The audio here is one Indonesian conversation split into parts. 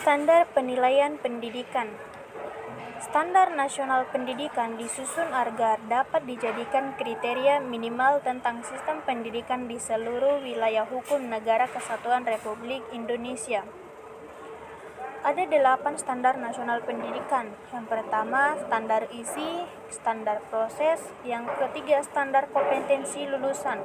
Standar penilaian pendidikan. Standar nasional pendidikan disusun agar dapat dijadikan kriteria minimal tentang sistem pendidikan di seluruh wilayah hukum Negara Kesatuan Republik Indonesia. Ada 8 standar nasional pendidikan. Yang pertama, standar isi, standar proses. Yang ketiga, standar kompetensi lulusan.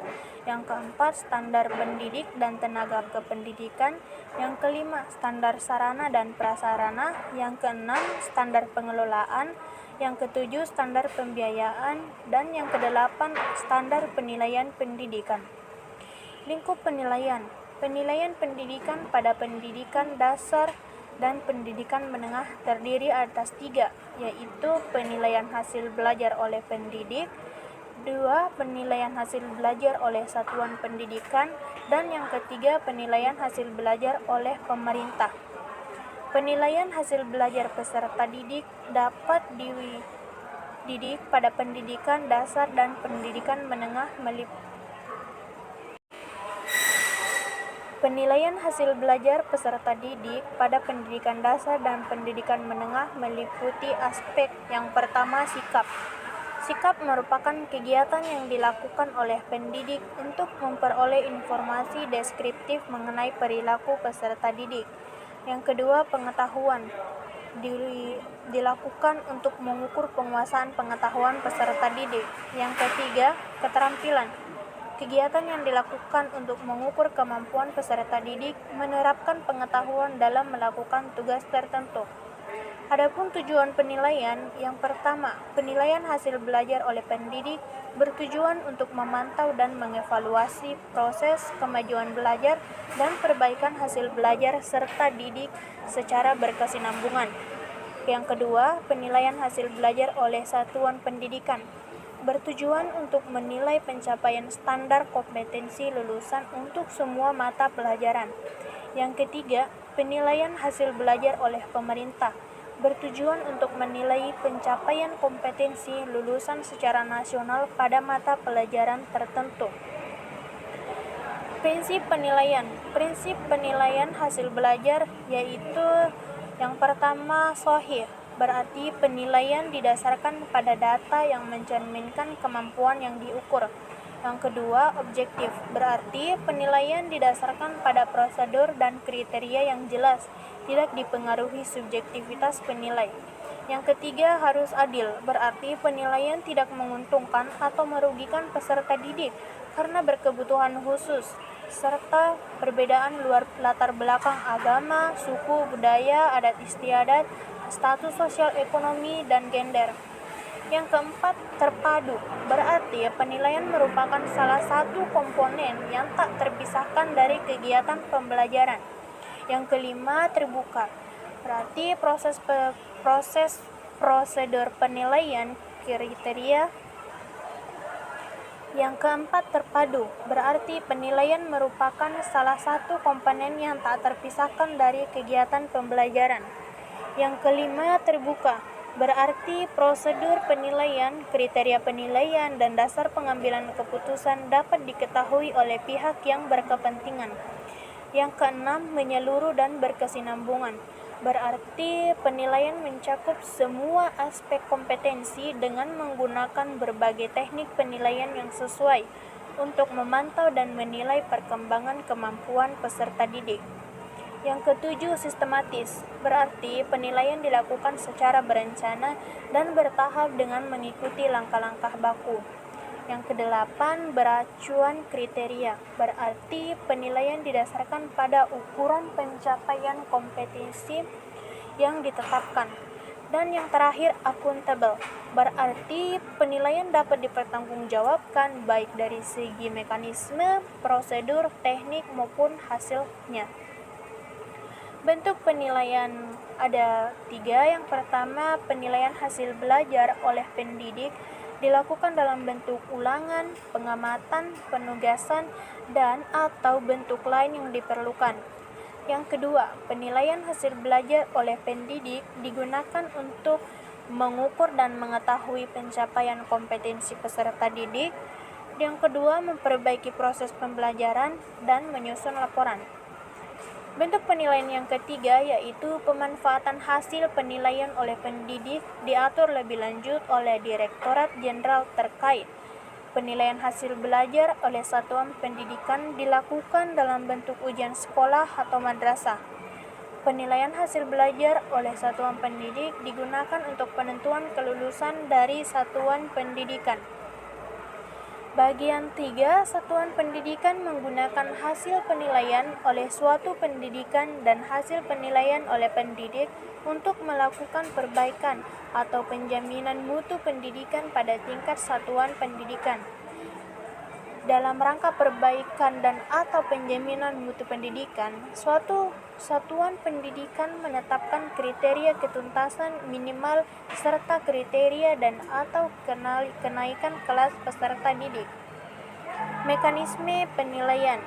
Yang keempat, standar pendidik dan tenaga kependidikan. Yang kelima, standar sarana dan prasarana. Yang keenam, standar pengelolaan. Yang ketujuh, standar pembiayaan. Dan yang kedelapan, standar penilaian pendidikan. Lingkup penilaian. Penilaian pendidikan pada pendidikan dasar dan pendidikan menengah terdiri atas 3, yaitu penilaian hasil belajar oleh pendidik, 2, penilaian hasil belajar oleh satuan pendidikan, dan yang ketiga, penilaian hasil belajar oleh pemerintah. Penilaian hasil belajar peserta didik dapat didik pada pendidikan dasar dan pendidikan menengah Penilaian hasil belajar peserta didik pada pendidikan dasar dan pendidikan menengah meliputi aspek yang pertama, sikap. Sikap merupakan kegiatan yang dilakukan oleh pendidik untuk memperoleh informasi deskriptif mengenai perilaku peserta didik. Yang kedua, pengetahuan. Dilakukan untuk mengukur penguasaan pengetahuan peserta didik. Yang ketiga, keterampilan. Kegiatan yang dilakukan untuk mengukur kemampuan peserta didik menerapkan pengetahuan dalam melakukan tugas tertentu. Adapun tujuan penilaian, yang pertama, penilaian hasil belajar oleh pendidik bertujuan untuk memantau dan mengevaluasi proses kemajuan belajar dan perbaikan hasil belajar serta didik secara berkesinambungan. Yang kedua, penilaian hasil belajar oleh satuan pendidikan bertujuan untuk menilai pencapaian standar kompetensi lulusan untuk semua mata pelajaran. Yang ketiga, penilaian hasil belajar oleh pemerintah bertujuan untuk menilai pencapaian kompetensi lulusan secara nasional pada mata pelajaran tertentu. Prinsip penilaian hasil belajar yaitu yang pertama, shahih. Berarti penilaian didasarkan pada data yang mencerminkan kemampuan yang diukur. Yang kedua, objektif. Berarti penilaian didasarkan pada prosedur dan kriteria yang jelas, tidak dipengaruhi subjektivitas penilai. Yang ketiga, harus adil. Berarti penilaian tidak menguntungkan atau merugikan peserta didik karena berkebutuhan khusus serta perbedaan luar latar belakang agama, suku, budaya, adat istiadat, status sosial ekonomi, dan gender. Yang keempat, terpadu. Berarti penilaian merupakan salah satu komponen yang tak terpisahkan dari kegiatan pembelajaran. Yang kelima, terbuka. Berarti prosedur penilaian kriteria. Yang keempat, terpadu. Berarti penilaian merupakan salah satu komponen yang tak terpisahkan dari kegiatan pembelajaran. Yang kelima, terbuka. Berarti prosedur penilaian, kriteria penilaian, dan dasar pengambilan keputusan dapat diketahui oleh pihak yang berkepentingan. Yang keenam, menyeluruh dan berkesinambungan. Berarti penilaian mencakup semua aspek kompetensi dengan menggunakan berbagai teknik penilaian yang sesuai untuk memantau dan menilai perkembangan kemampuan peserta didik. Yang ketujuh, sistematis. Berarti penilaian dilakukan secara berencana dan bertahap dengan mengikuti langkah-langkah baku. Yang kedelapan, beracuan kriteria. Berarti penilaian didasarkan pada ukuran pencapaian kompetensi yang ditetapkan. Dan yang terakhir, akuntabel. Berarti penilaian dapat dipertanggungjawabkan baik dari segi mekanisme, prosedur, teknik maupun hasilnya. Bentuk penilaian ada 3. Yang pertama, penilaian hasil belajar oleh pendidik dilakukan dalam bentuk ulangan, pengamatan, penugasan, dan atau bentuk lain yang diperlukan. Yang kedua, penilaian hasil belajar oleh pendidik digunakan untuk mengukur dan mengetahui pencapaian kompetensi peserta didik. Yang kedua, memperbaiki proses pembelajaran dan menyusun laporan. Bentuk penilaian yang ketiga yaitu pemanfaatan hasil penilaian oleh pendidik diatur lebih lanjut oleh Direktorat Jenderal terkait. Penilaian hasil belajar oleh satuan pendidikan dilakukan dalam bentuk ujian sekolah atau madrasah. Penilaian hasil belajar oleh satuan pendidik digunakan untuk penentuan kelulusan dari satuan pendidikan. Bagian 3, satuan pendidikan menggunakan hasil penilaian oleh suatu pendidikan dan hasil penilaian oleh pendidik untuk melakukan perbaikan atau penjaminan mutu pendidikan pada tingkat satuan pendidikan. Dalam rangka perbaikan dan atau penjaminan mutu pendidikan, suatu satuan pendidikan menetapkan kriteria ketuntasan minimal serta kriteria dan atau kenaikan kelas peserta didik. Mekanisme penilaian.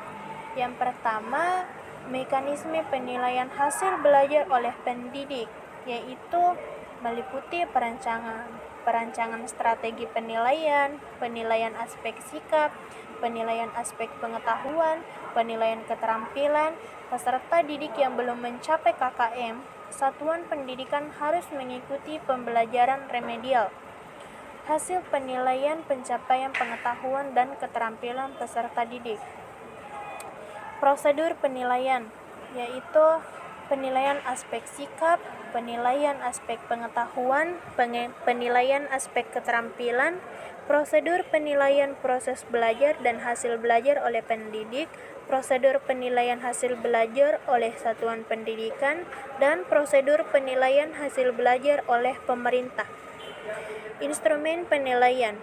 Yang pertama, mekanisme penilaian hasil belajar oleh pendidik, yaitu meliputi perancangan strategi penilaian, penilaian aspek sikap, penilaian aspek pengetahuan, penilaian keterampilan. Peserta didik yang belum mencapai KKM, satuan pendidikan harus mengikuti pembelajaran remedial. Hasil penilaian pencapaian pengetahuan dan keterampilan peserta didik. Prosedur penilaian, yaitu penilaian aspek sikap, penilaian aspek pengetahuan, penilaian aspek keterampilan, prosedur penilaian proses belajar dan hasil belajar oleh pendidik, prosedur penilaian hasil belajar oleh satuan pendidikan, dan prosedur penilaian hasil belajar oleh pemerintah. Instrumen penilaian.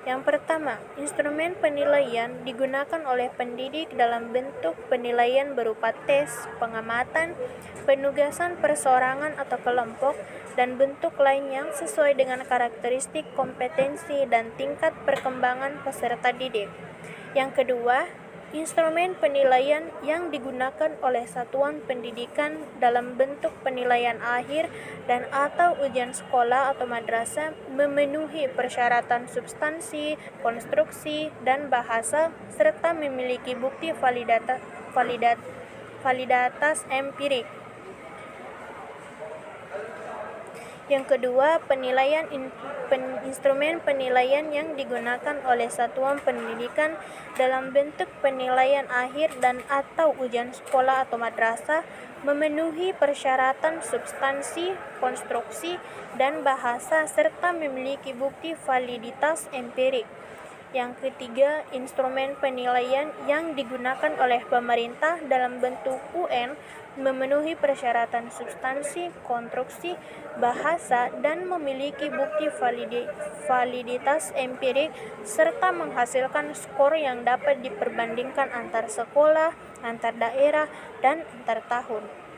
Yang pertama, instrumen penilaian digunakan oleh pendidik dalam bentuk penilaian berupa tes, pengamatan, penugasan perseorangan atau kelompok, dan bentuk lain yang sesuai dengan karakteristik kompetensi dan tingkat perkembangan peserta didik. Yang kedua, instrumen penilaian yang digunakan oleh satuan pendidikan dalam bentuk penilaian akhir dan atau ujian sekolah atau madrasah memenuhi persyaratan substansi, konstruksi, dan bahasa serta memiliki bukti validitas empirik. Yang kedua, instrumen penilaian yang digunakan oleh satuan pendidikan dalam bentuk penilaian akhir dan atau ujian sekolah atau madrasah memenuhi persyaratan substansi, konstruksi, dan bahasa serta memiliki bukti validitas empirik. Yang ketiga, instrumen penilaian yang digunakan oleh pemerintah dalam bentuk UN memenuhi persyaratan substansi, konstruksi, bahasa, dan memiliki bukti validitas empirik serta menghasilkan skor yang dapat diperbandingkan antar sekolah, antar daerah, dan antar tahun.